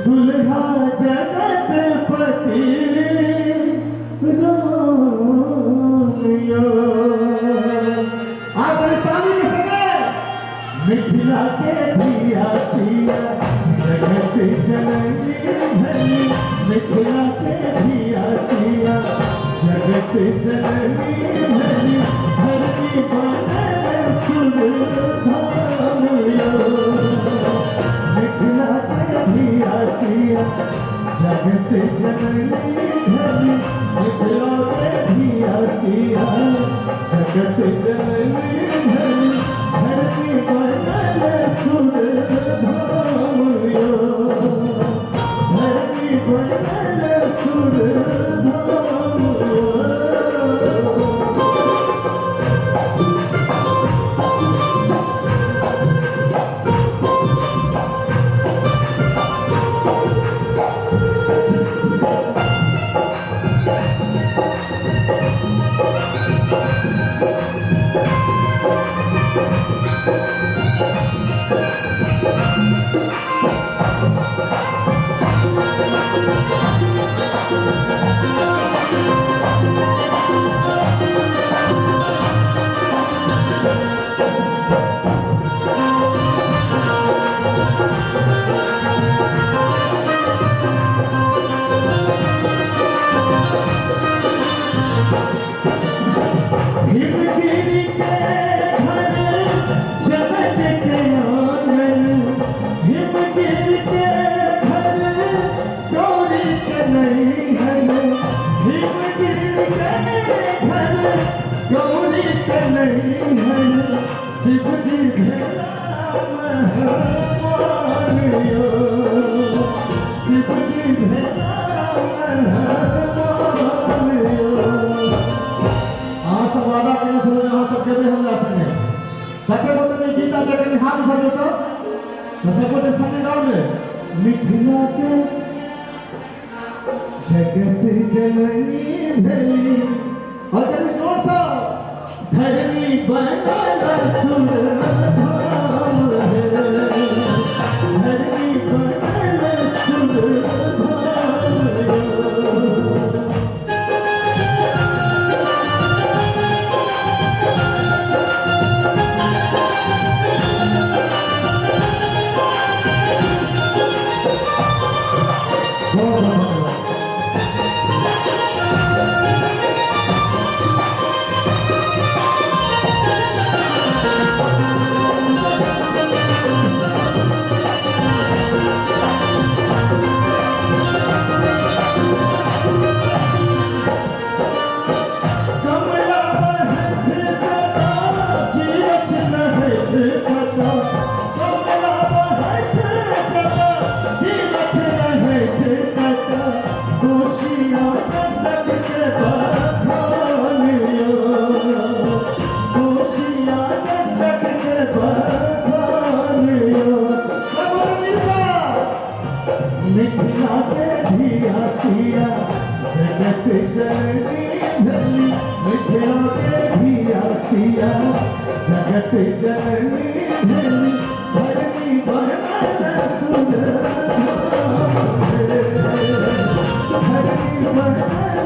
दुल्हा जगतपति रामियो। आप बड़ी ताली के समय मिथिला के धिया सिया जगत जननी धनी, मिथिला के धिया सिया जगत जननी धनी, धरती बनल सुरधामियो। मिथिला के धिया सिया जगत जननी धनी, मिथिला के धिया सिया जगत जननी धनी, धरती बनल सुरधामियो, धरती बनल सुरधामियो। हिमगिरी के घर जगत के आंगन, हिमगिरी के घर गौरी के नैहन, हिमगिरी के घर गौरी के नैहन, शिव जी भेला महमानियो, शिव जी भेला महमानियो। वादा करना छोड़ो यहाँ सबके भी हम जा सके ताकि वो तो गीता जगह हाथ उठा दो तो सबको ने संग गाँव में मिथिला के जगत जननी धनी, और कभी जोर सा धरनी बनल सुरधाम है, धरनी बनल सुरधाम है। मिथिला के धिया सिया जगत जननी धनी, मिथिला के धिया सिया जगत जननी धनी, धरती बनल सुरधाम है, धरती बनल